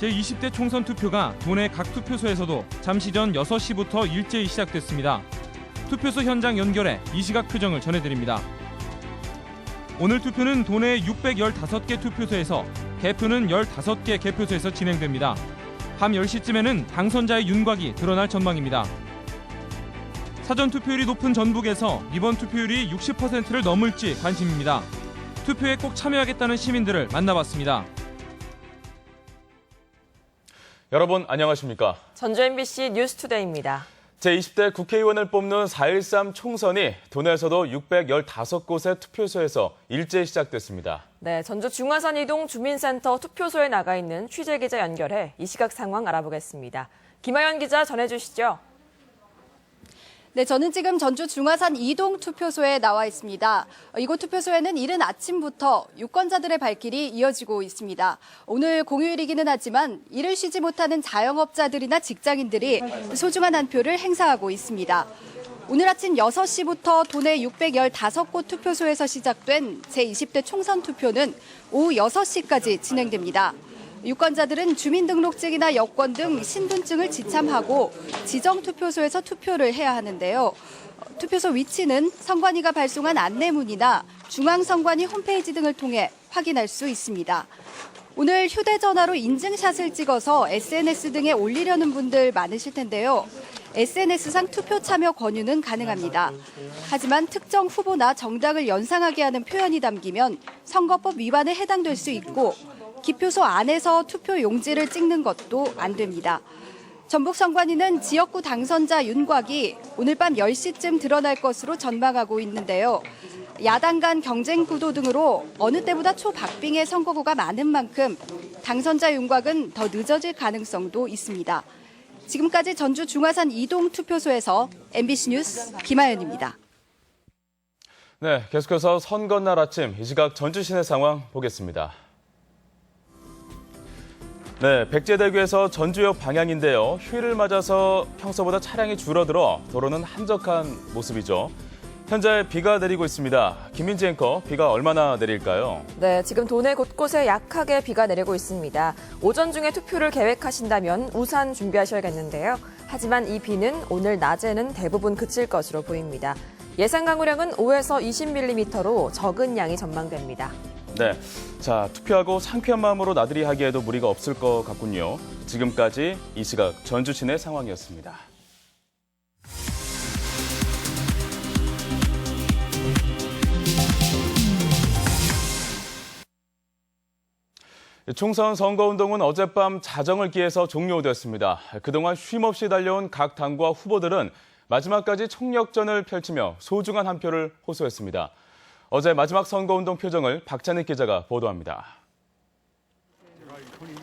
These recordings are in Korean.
제20대 총선 투표가 도내 각 투표소에서도 잠시 전 6시부터 일제히 시작됐습니다. 투표소 현장 연결해 이 시각 표정을 전해드립니다. 오늘 투표는 도내 615개 투표소에서 개표는 15개 개표소에서 진행됩니다. 밤 10시쯤에는 당선자의 윤곽이 드러날 전망입니다. 사전 투표율이 높은 전북에서 이번 투표율이 60%를 넘을지 관심입니다. 투표에 꼭 참여하겠다는 시민들을 만나봤습니다. 여러분 안녕하십니까? 전주 MBC 뉴스투데이입니다. 제20대 국회의원을 뽑는 4.13 총선이 도내에서도 615곳의 투표소에서 일제히 시작됐습니다. 네, 전주 중화산 이동 주민센터 투표소에 나가 있는 취재기자 연결해 이 시각 상황 알아보겠습니다. 김하연 기자 전해주시죠. 네, 저는 지금 전주 중화산 이동 투표소에 나와 있습니다. 이곳 투표소에는 이른 아침부터 유권자들의 발길이 이어지고 있습니다. 오늘 공휴일이기는 하지만 일을 쉬지 못하는 자영업자들이나 직장인들이 소중한 한 표를 행사하고 있습니다. 오늘 아침 6시부터 도내 615곳 투표소에서 시작된 제20대 총선 투표는 오후 6시까지 진행됩니다. 유권자들은 주민등록증이나 여권 등 신분증을 지참하고 지정 투표소에서 투표를 해야 하는데요. 투표소 위치는 선관위가 발송한 안내문이나 중앙선관위 홈페이지 등을 통해 확인할 수 있습니다. 오늘 휴대전화로 인증샷을 찍어서 SNS 등에 올리려는 분들 많으실 텐데요. SNS상 투표 참여 권유는 가능합니다. 하지만 특정 후보나 정당을 연상하게 하는 표현이 담기면 선거법 위반에 해당될 수 있고 기표소 안에서 투표 용지를 찍는 것도 안 됩니다. 전북선관위는 지역구 당선자 윤곽이 오늘 밤 10시쯤 드러날 것으로 전망하고 있는데요. 야당 간 경쟁 구도 등으로 어느 때보다 초박빙의 선거구가 많은 만큼 당선자 윤곽은 더 늦어질 가능성도 있습니다. 지금까지 전주 중화산 이동 투표소에서 MBC 뉴스 김하연입니다. 네, 계속해서 선거날 아침 이 시각 전주 시내 상황 보겠습니다. 네, 백제대교에서 전주역 방향인데요. 휴일을 맞아서 평소보다 차량이 줄어들어 도로는 한적한 모습이죠. 현재 비가 내리고 있습니다. 김민지 앵커, 비가 얼마나 내릴까요? 네, 지금 도내 곳곳에 약하게 비가 내리고 있습니다. 오전 중에 투표를 계획하신다면 우산 준비하셔야겠는데요. 하지만 이 비는 오늘 낮에는 대부분 그칠 것으로 보입니다. 예상 강우량은 5에서 20mm로 적은 양이 전망됩니다. 네, 자 투표하고 상쾌한 마음으로 나들이 하기에도 무리가 없을 것 같군요. 지금까지 이 시각 전주 시내 상황이었습니다. 총선 선거운동은 어젯밤 자정을 기해서 종료됐습니다. 그동안 쉼없이 달려온 각 당과 후보들은 마지막까지 총력전을 펼치며 소중한 한 표를 호소했습니다. 어제 마지막 선거운동 표정을 박찬익 기자가 보도합니다.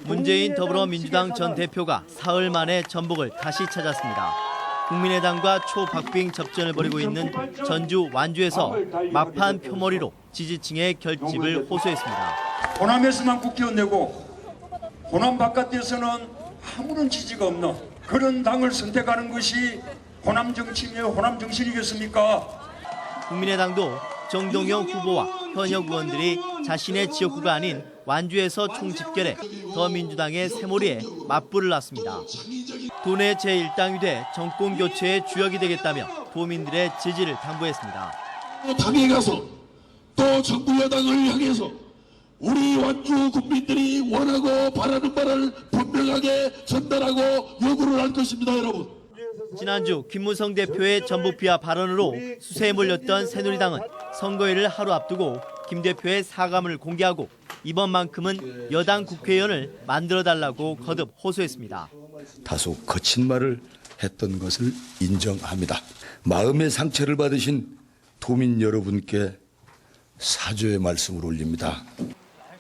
문재인 더불어민주당 전 대표가 사흘 만에 전북을 다시 찾았습니다. 국민의당과 초박빙 접전을 벌이고 있는 전주 완주에서 막판 표머리로 지지층의 결집을 호소했습니다. 호남에서만 국회의원 내고 호남 바깥에서는 아무런 지지가 없는 그런 당을 선택하는 것이 호남 정치며 호남 정신이겠습니까? 국민의당도 정동영 후보와 현역 의원들이 자신의 지역구가 아닌 완주에서 총집결해 더민주당의 새몰이에 맞불을 놨습니다. 도내 제1당이 돼 정권 교체의 주역이 되겠다며 도민들의 지지를 당부했습니다. 당에 가서 또 정부 여당을 향해서 우리 완주 국민들이 원하고 바라는 바를 분명하게 전달하고 요구를 할 것입니다, 여러분. 지난주 김무성 대표의 전북 비하 발언으로 수세에 몰렸던 새누리당은 선거일을 하루 앞두고 김 대표의 사과문을 공개하고 이번만큼은 여당 국회의원을 만들어달라고 거듭 호소했습니다. 다소 거친 말을 했던 것을 인정합니다. 마음의 상처를 받으신 도민 여러분께 사죄의 말씀을 올립니다.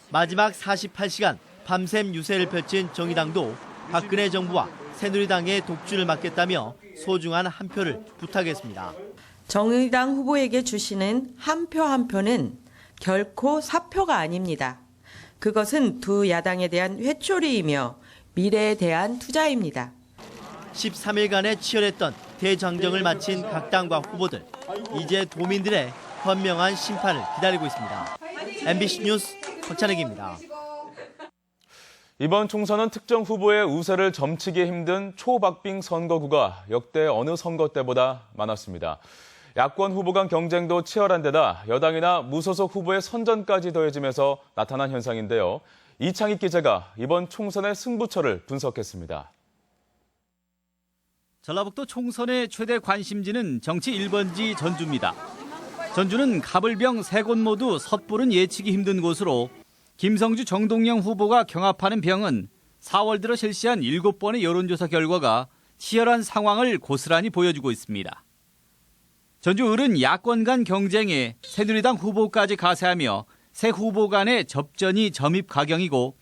마지막 48시간 밤샘 유세를 펼친 정의당도 박근혜 정부와 새누리당의 독주를 막겠다며 소중한 한 표를 부탁했습니다. 정의당 후보에게 주시는 한 표 한 표는 결코 사표가 아닙니다. 그것은 두 야당에 대한 회초리이며 미래에 대한 투자입니다. 13일간의 치열했던 대장정을 마친 각 당과 후보들, 이제 도민들의 현명한 심판을 기다리고 있습니다. MBC 뉴스 박찬익입니다. 이번 총선은 특정 후보의 우세를 점치기 힘든 초박빙 선거구가 역대 어느 선거 때보다 많았습니다. 야권 후보 간 경쟁도 치열한 데다 여당이나 무소속 후보의 선전까지 더해지면서 나타난 현상인데요. 이창익 기자가 이번 총선의 승부처를 분석했습니다. 전라북도 총선의 최대 관심지는 정치 1번지 전주입니다. 전주는 가불병 세 곳 모두 섣부른 예측이 힘든 곳으로 김성주 정동영 후보가 경합하는 병은 4월 들어 실시한 7번의 여론조사 결과가 치열한 상황을 고스란히 보여주고 있습니다. 전주 을은 야권 간 경쟁에 새누리당 후보까지 가세하며 새 후보 간의 접전이 점입가경이고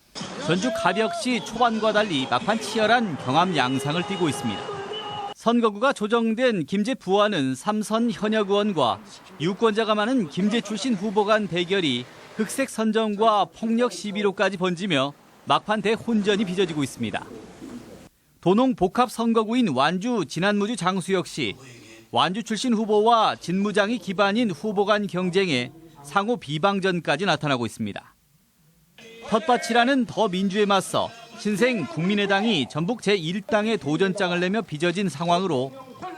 전주 갑 역시 초반과 달리 막판 치열한 경합 양상을 띠고 있습니다. 선거구가 조정된 김제 부안은 삼선 현역 의원과 유권자가 많은 김제 출신 후보 간 대결이 흑색 선정과 폭력 시비로까지 번지며 막판 대혼전이 빚어지고 있습니다. 도농 복합 선거구인 완주 진안무주 장수 역시 완주 출신 후보와 진무장이 기반인 후보 간 경쟁에 상호 비방전까지 나타나고 있습니다. 텃밭이라는 더민주에 맞서 신생 국민의당이 전북 제1당의 도전장을 내며 빚어진 상황으로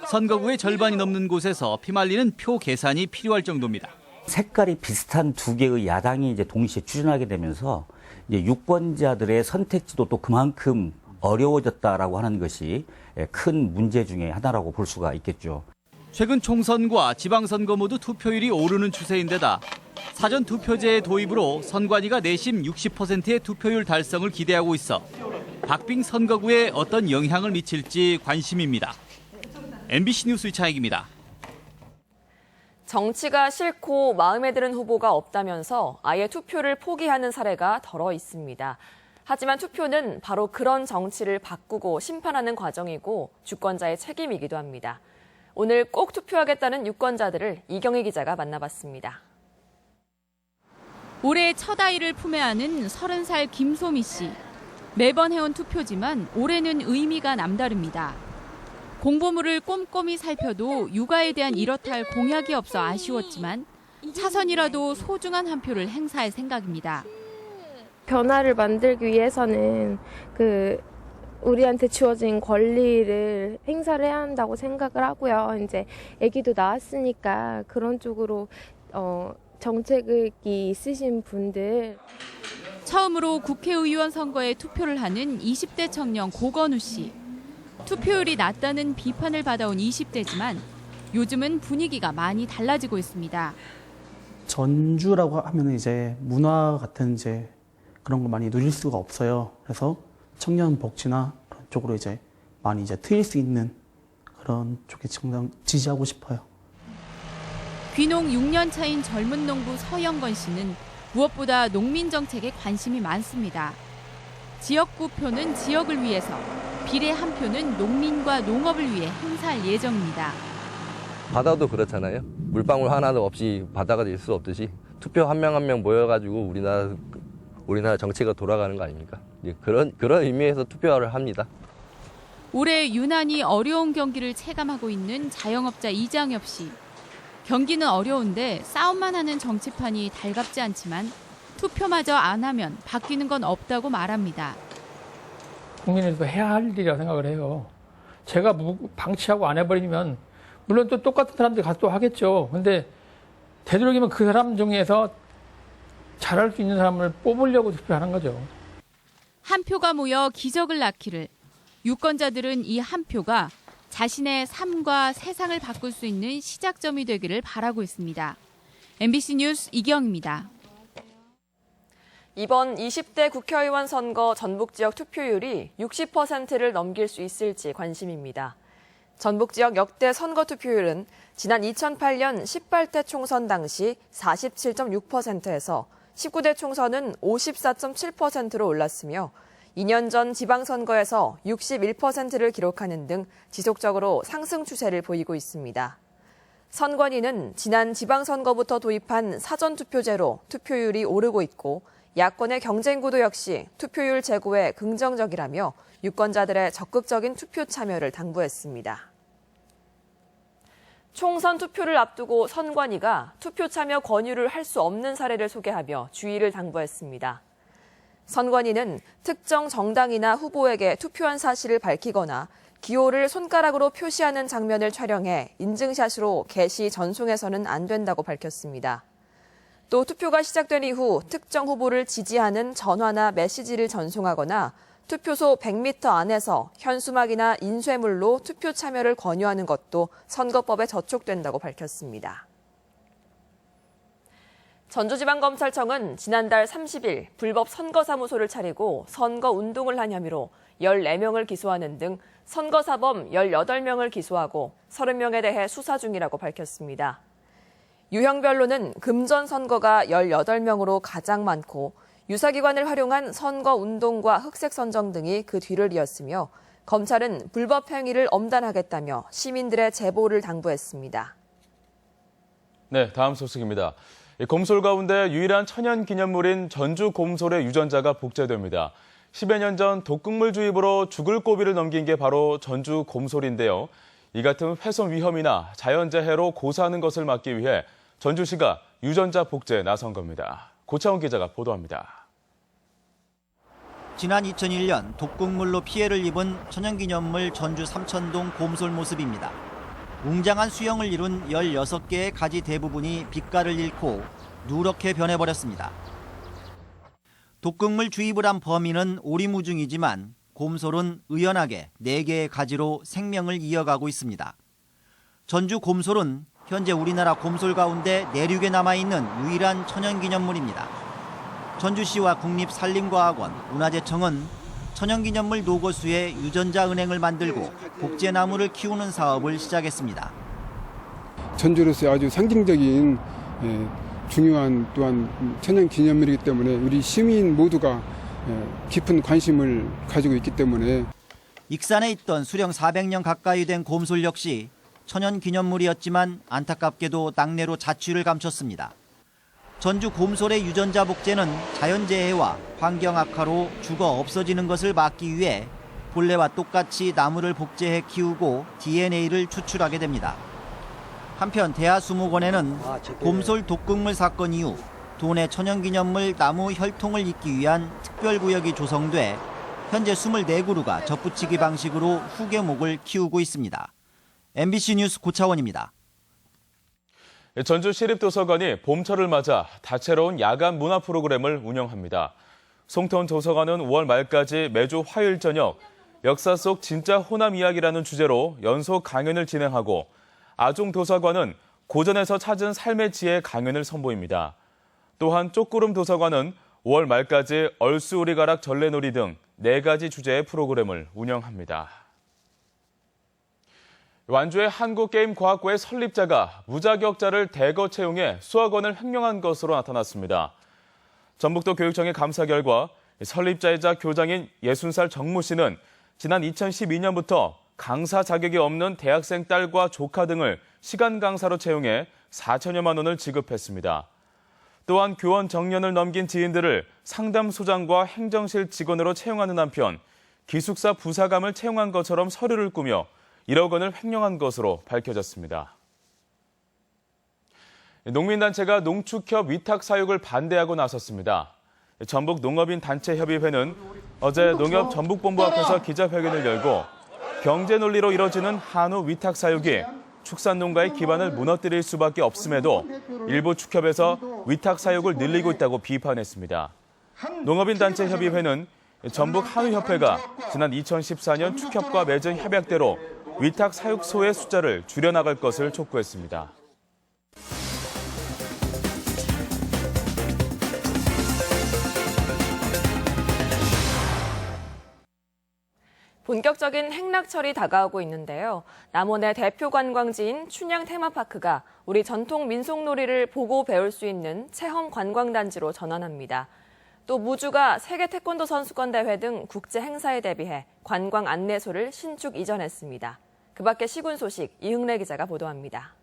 선거구의 절반이 넘는 곳에서 피말리는 표 계산이 필요할 정도입니다. 색깔이 비슷한 두 개의 야당이 이제 동시에 추진하게 되면서 이제 유권자들의 선택지도 또 그만큼 어려워졌다라고 하는 것이 큰 문제 중에 하나라고 볼 수가 있겠죠. 최근 총선과 지방선거 모두 투표율이 오르는 추세인데다 사전 투표제의 도입으로 선관위가 내심 60%의 투표율 달성을 기대하고 있어 박빙 선거구에 어떤 영향을 미칠지 관심입니다. MBC 뉴스 이창익입니다. 정치가 싫고 마음에 드는 후보가 없다면서 아예 투표를 포기하는 사례가 덜어 있습니다. 하지만 투표는 바로 그런 정치를 바꾸고 심판하는 과정이고 주권자의 책임이기도 합니다. 오늘 꼭 투표하겠다는 유권자들을 이경희 기자가 만나봤습니다. 올해 첫 아이를 품에 안은 30살 김소미 씨. 매번 해온 투표지만 올해는 의미가 남다릅니다. 공보물을 꼼꼼히 살펴도 육아에 대한 이렇다 할 공약이 없어 아쉬웠지만 차선이라도 소중한 한 표를 행사할 생각입니다. 변화를 만들기 위해서는 우리한테 주어진 권리를 행사를 해야 한다고 생각을 하고요. 이제 아기도 낳았으니까 그런 쪽으로 정책이 있으신 분들. 처음으로 국회의원 선거에 투표를 하는 20대 청년 고건우 씨. 투표율이 낮다는 비판을 받아온 20대지만 요즘은 분위기가 많이 달라지고 있습니다. 전주라고 하면 이제 문화 같은 이제 그런 걸 많이 누릴 수가 없어요. 그래서 청년 복지나 그런 쪽으로 이제 많이 이제 트일 수 있는 그런 쪽에 지지하고 싶어요. 귀농 6년 차인 젊은 농부 서영건 씨는 무엇보다 농민 정책에 관심이 많습니다. 지역구 표는 지역을 위해서, 비례 한 표는 농민과 농업을 위해 행사할 예정입니다. 바다도 그렇잖아요. 물방울 하나도 없이 바다가 될 수 없듯이 투표 한 명 한 명 모여가지고 우리나라 정치가 돌아가는 거 아닙니까? 그런 의미에서 투표를 합니다. 올해 유난히 어려운 경기를 체감하고 있는 자영업자 이장엽 씨. 경기는 어려운데 싸움만 하는 정치판이 달갑지 않지만 투표마저 안 하면 바뀌는 건 없다고 말합니다. 국민에서 해야 할 일이라고 생각을 해요. 제가 방치하고 안 해버리면 물론 또 똑같은 사람들이 가서 또 하겠죠. 근데 되도록이면 그 사람 중에서 잘할 수 있는 사람을 뽑으려고 투표하는 거죠. 한 표가 모여 기적을 낳기를. 유권자들은 이 한 표가 자신의 삶과 세상을 바꿀 수 있는 시작점이 되기를 바라고 있습니다. MBC 뉴스 이경입니다. 이번 20대 국회의원 선거 전북 지역 투표율이 60%를 넘길 수 있을지 관심입니다. 전북 지역 역대 선거 투표율은 지난 2008년 18대 총선 당시 47.6%에서 19대 총선은 54.7%로 올랐으며 2년 전 지방선거에서 61%를 기록하는 등 지속적으로 상승 추세를 보이고 있습니다. 선관위는 지난 지방선거부터 도입한 사전투표제로 투표율이 오르고 있고 야권의 경쟁구도 역시 투표율 제고에 긍정적이라며 유권자들의 적극적인 투표 참여를 당부했습니다. 총선 투표를 앞두고 선관위가 투표 참여 권유를 할 수 없는 사례를 소개하며 주의를 당부했습니다. 선관위는 특정 정당이나 후보에게 투표한 사실을 밝히거나 기호를 손가락으로 표시하는 장면을 촬영해 인증샷으로 게시 전송해서는 안 된다고 밝혔습니다. 또 투표가 시작된 이후 특정 후보를 지지하는 전화나 메시지를 전송하거나 투표소 100m 안에서 현수막이나 인쇄물로 투표 참여를 권유하는 것도 선거법에 저촉된다고 밝혔습니다. 전주지방검찰청은 지난달 30일 불법 선거사무소를 차리고 선거운동을 한 혐의로 14명을 기소하는 등 선거사범 18명을 기소하고 30명에 대해 수사 중이라고 밝혔습니다. 유형별로는 금전 선거가 18명으로 가장 많고 유사기관을 활용한 선거운동과 흑색 선정 등이 그 뒤를 이었으며 검찰은 불법 행위를 엄단하겠다며 시민들의 제보를 당부했습니다. 네, 다음 소식입니다. 곰솔 가운데 유일한 천연 기념물인 전주 곰솔의 유전자가 복제됩니다. 10여 년 전 독극물 주입으로 죽을 고비를 넘긴 게 바로 전주 곰솔인데요. 이 같은 훼손 위험이나 자연재해로 고사하는 것을 막기 위해 전주시가 유전자 복제에 나선 겁니다. 고차원 기자가 보도합니다. 지난 2001년 독극물로 피해를 입은 천연기념물 전주 삼천동 곰솔 모습입니다. 웅장한 수형을 이룬 16개의 가지 대부분이 빛깔을 잃고 누렇게 변해버렸습니다. 독극물 주입을 한 범인은 오리무중이지만 곰솔은 의연하게 4개의 가지로 생명을 이어가고 있습니다. 전주 곰솔은 현재 우리나라 곰솔 가운데 내륙에 남아있는 유일한 천연기념물입니다. 전주시와 국립산림과학원, 문화재청은 천연기념물 노거수에 유전자 은행을 만들고 복제나무를 키우는 사업을 시작했습니다. 전주로서의 아주 상징적인 중요한 또한 천연기념물이기 때문에 우리 시민 모두가 깊은 관심을 가지고 있기 때문에 익산에 있던 수령 400년 가까이 된 곰솔 역시 천연기념물이었지만 안타깝게도 낙내로 자취를 감췄습니다. 전주 곰솔의 유전자 복제는 자연재해와 환경 악화로 죽어 없어지는 것을 막기 위해 본래와 똑같이 나무를 복제해 키우고 DNA를 추출하게 됩니다. 한편 대하수목원에는 곰솔 독극물 사건 이후 도내 천연기념물 나무 혈통을 잇기 위한 특별구역이 조성돼 현재 24그루가 접붙이기 방식으로 후계목을 키우고 있습니다. MBC 뉴스 고차원입니다. 전주시립도서관이 봄철을 맞아 다채로운 야간 문화 프로그램을 운영합니다. 송태원 도서관은 5월 말까지 매주 화요일 저녁 역사 속 진짜 호남 이야기라는 주제로 연속 강연을 진행하고 아종도서관은 고전에서 찾은 삶의 지혜 강연을 선보입니다. 또한 쪽구름 도서관은 5월 말까지 얼쑤우리가락 전래놀이 등 4가지 주제의 프로그램을 운영합니다. 완주의 한국게임과학고의 설립자가 무자격자를 대거 채용해 수학원을 횡령한 것으로 나타났습니다. 전북도 교육청의 감사 결과 설립자이자 교장인 60살 정모 씨는 지난 2012년부터 강사 자격이 없는 대학생 딸과 조카 등을 시간 강사로 채용해 4천여만 원을 지급했습니다. 또한 교원 정년을 넘긴 지인들을 상담소장과 행정실 직원으로 채용하는 한편 기숙사 부사감을 채용한 것처럼 서류를 꾸며 1억 원을 횡령한 것으로 밝혀졌습니다. 농민단체가 농축협 위탁 사육을 반대하고 나섰습니다. 전북농업인단체협의회는 어제 농협 전북본부 앞에서 기자회견을 열고 경제 논리로 이뤄지는 한우 위탁 사육이 축산농가의 기반을 무너뜨릴 수밖에 없음에도 일부 축협에서 위탁 사육을 늘리고 있다고 비판했습니다. 농업인단체협의회는 전북 한우협회가 지난 2014년 축협과 맺은 협약대로 위탁 사육소의 숫자를 줄여나갈 것을 촉구했습니다. 본격적인 행락철이 다가오고 있는데요. 남원의 대표 관광지인 춘향 테마파크가 우리 전통 민속놀이를 보고 배울 수 있는 체험 관광단지로 전환합니다. 또 무주가 세계 태권도 선수권 대회 등 국제 행사에 대비해 관광 안내소를 신축 이전했습니다. 그 밖에 시군 소식 이흥래 기자가 보도합니다.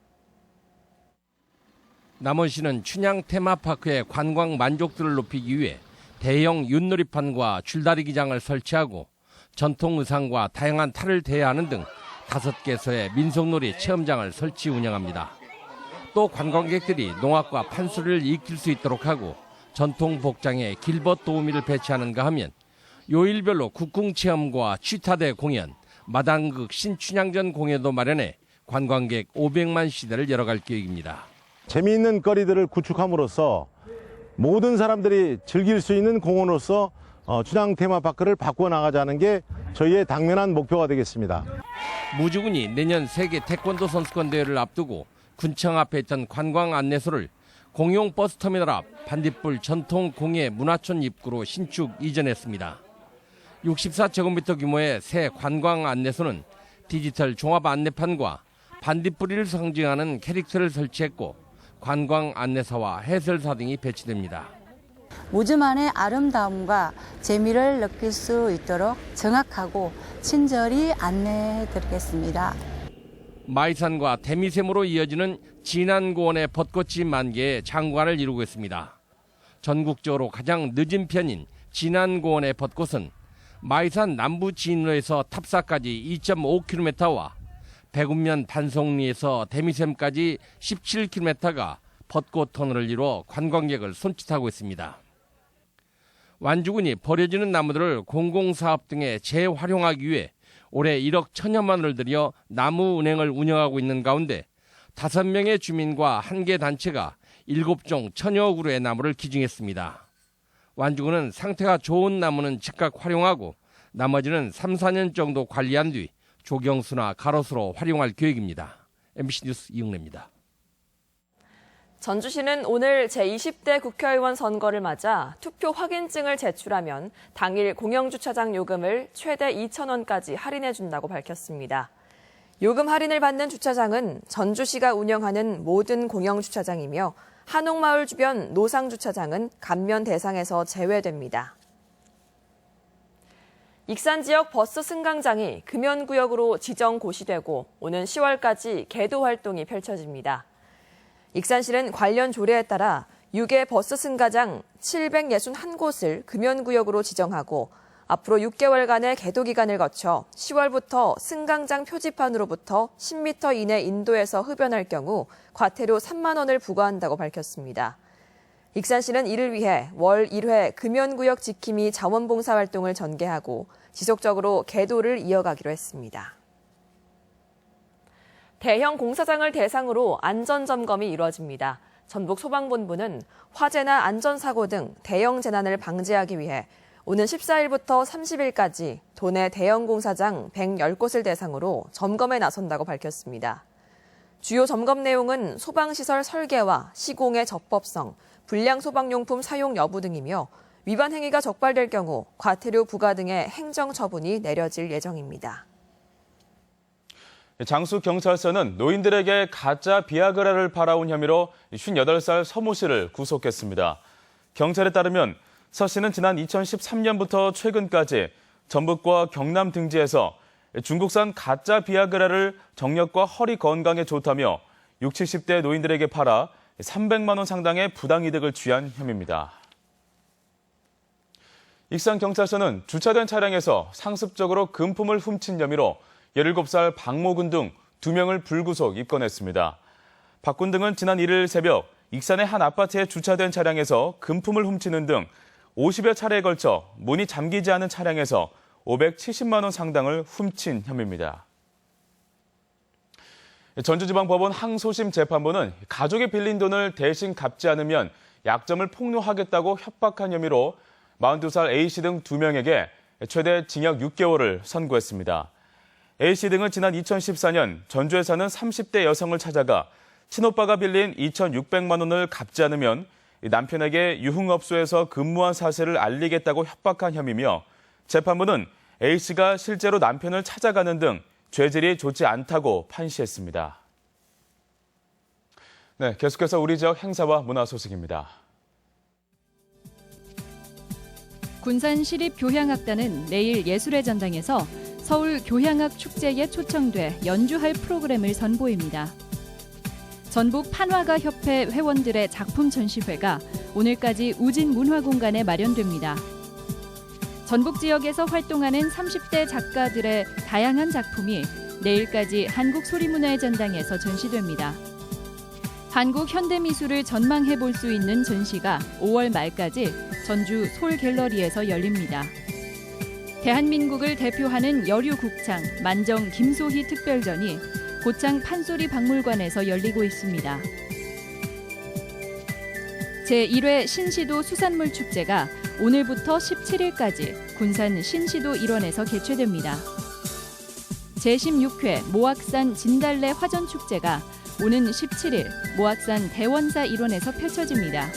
남원시는 춘향 테마파크의 관광 만족도를 높이기 위해 대형 윷놀이판과 줄다리 기장을 설치하고 전통 의상과 다양한 탈을 대여하는 등 5개소의 민속놀이 체험장을 설치 운영합니다. 또 관광객들이 농악과 판소리를 익힐 수 있도록 하고 전통 복장에 길벗 도우미를 배치하는가 하면 요일별로 국궁 체험과 취타대 공연, 마당극 신춘향전 공연도 마련해 관광객 500만 시대를 열어갈 계획입니다. 재미있는 거리들을 구축함으로써 모든 사람들이 즐길 수 있는 공원으로서 춘향 테마파크를 바꿔나가자는 게 저희의 당면한 목표가 되겠습니다. 무주군이 내년 세계 태권도 선수권 대회를 앞두고 군청 앞에 있던 관광 안내소를 공용 버스터미널 앞 반딧불 전통 공예 문화촌 입구로 신축 이전했습니다. 64제곱미터 규모의 새 관광 안내소는 디지털 종합 안내판과 반딧불이를 상징하는 캐릭터를 설치했고 관광 안내사와 해설사 등이 배치됩니다. 무주만의 아름다움과 재미를 느낄 수 있도록 정확하고 친절히 안내해 드리겠습니다. 마이산과 대미샘으로 이어지는 진안고원의 벚꽃이 만개에 장관을 이루고 있습니다. 전국적으로 가장 늦은 편인 진안고원의 벚꽃은 마이산 남부 진로에서 탑사까지 2.5km와 백운면 반송리에서 대미샘까지 17km가 벚꽃 터널을 이루어 관광객을 손짓하고 있습니다. 완주군이 버려지는 나무들을 공공사업 등에 재활용하기 위해 올해 1억 1천여만 원을 들여 나무은행을 운영하고 있는 가운데 5명의 주민과 1개 단체가 7종 1000여 그루의 나무를 기증했습니다. 완주군은 상태가 좋은 나무는 즉각 활용하고 나머지는 3, 4년 정도 관리한 뒤 조경수나 가로수로 활용할 계획입니다. MBC 뉴스 이응래입니다. 전주시는 오늘 제20대 국회의원 선거를 맞아 투표 확인증을 제출하면 당일 공영주차장 요금을 최대 2,000원까지 할인해준다고 밝혔습니다. 요금 할인을 받는 주차장은 전주시가 운영하는 모든 공영주차장이며 한옥마을 주변 노상주차장은 감면 대상에서 제외됩니다. 익산 지역 버스 승강장이 금연구역으로 지정 고시되고 오는 10월까지 개도 활동이 펼쳐집니다. 익산시는 관련 조례에 따라 6개 버스 승강장 761곳을 금연구역으로 지정하고 앞으로 6개월간의 개도 기간을 거쳐 10월부터 승강장 표지판으로부터 10m 이내 인도에서 흡연할 경우 과태료 3만 원을 부과한다고 밝혔습니다. 익산시는 이를 위해 월 1회 금연구역 지킴이 자원봉사 활동을 전개하고 지속적으로 개도를 이어가기로 했습니다. 대형 공사장을 대상으로 안전점검이 이루어집니다. 전북소방본부는 화재나 안전사고 등 대형 재난을 방지하기 위해 오는 14일부터 30일까지 도내 대형 공사장 110곳을 대상으로 점검에 나선다고 밝혔습니다. 주요 점검 내용은 소방시설 설계와 시공의 적법성, 불량 소방용품 사용 여부 등이며 위반 행위가 적발될 경우 과태료 부과 등의 행정처분이 내려질 예정입니다. 장수경찰서는 노인들에게 가짜 비아그라를 팔아온 혐의로 58살 서모 씨를 구속했습니다. 경찰에 따르면 서 씨는 지난 2013년부터 최근까지 전북과 경남 등지에서 중국산 가짜 비아그라를 정력과 허리 건강에 좋다며 60, 70대 노인들에게 팔아 300만 원 상당의 부당이득을 취한 혐의입니다. 익산경찰서는 주차된 차량에서 상습적으로 금품을 훔친 혐의로 17살 박모근 등 2명을 불구속 입건했습니다. 박군 등은 지난 1일 새벽 익산의 한 아파트에 주차된 차량에서 금품을 훔치는 등 50여 차례에 걸쳐 문이 잠기지 않은 차량에서 570만 원 상당을 훔친 혐의입니다. 전주지방법원 항소심 재판부는 가족이 빌린 돈을 대신 갚지 않으면 약점을 폭로하겠다고 협박한 혐의로 42살 A씨 등 2명에게 최대 징역 6개월을 선고했습니다. A씨 등은 지난 2014년 전주에 사는 30대 여성을 찾아가 친오빠가 빌린 2,600만 원을 갚지 않으면 남편에게 유흥업소에서 근무한 사실을 알리겠다고 협박한 혐의며 재판부는 A씨가 실제로 남편을 찾아가는 등 죄질이 좋지 않다고 판시했습니다. 네, 계속해서 우리 지역 행사와 문화 소식입니다. 군산시립교향악단은 내일 예술의 전당에서 서울 교향악 축제에 초청돼 연주할 프로그램을 선보입니다. 전북 판화가 협회 회원들의 작품 전시회가 오늘까지 우진문화공간에 마련됩니다. 전북 지역에서 활동하는 30대 작가들의 다양한 작품이 내일까지 한국소리문화의 전당에서 전시됩니다. 한국 현대미술을 전망해 볼 수 있는 전시가 5월 말까지 전주 솔갤러리에서 열립니다. 대한민국을 대표하는 여류국창 만정 김소희 특별전이 고창 판소리 박물관에서 열리고 있습니다. 제1회 신시도 수산물 축제가 오늘부터 17일까지 군산 신시도 일원에서 개최됩니다. 제16회 모악산 진달래 화전축제가 오는 17일 모악산 대원사 일원에서 펼쳐집니다.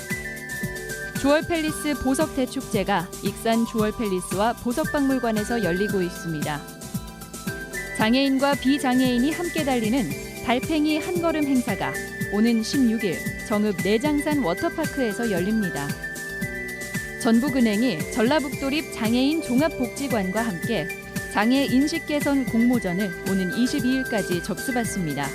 주얼팰리스 보석대축제가 익산 주얼팰리스와 보석박물관에서 열리고 있습니다. 장애인과 비장애인이 함께 달리는 달팽이 한걸음 행사가 오는 16일 정읍 내장산 워터파크에서 열립니다. 전북은행이 전라북도립 장애인 종합복지관과 함께 장애 인식 개선 공모전을 오는 22일까지 접수받습니다.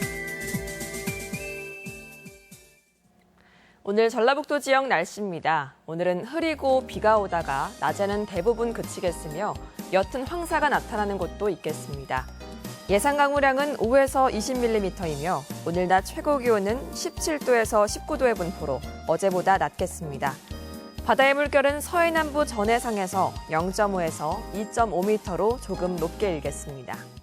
오늘 전라북도 지역 날씨입니다. 오늘은 흐리고 비가 오다가 낮에는 대부분 그치겠으며 옅은 황사가 나타나는 곳도 있겠습니다. 예상 강우량은 5에서 20mm이며 오늘 낮 최고 기온은 17도에서 19도의 분포로 어제보다 낮겠습니다. 바다의 물결은 서해남부 전해상에서 0.5에서 2.5m로 조금 높게 일겠습니다.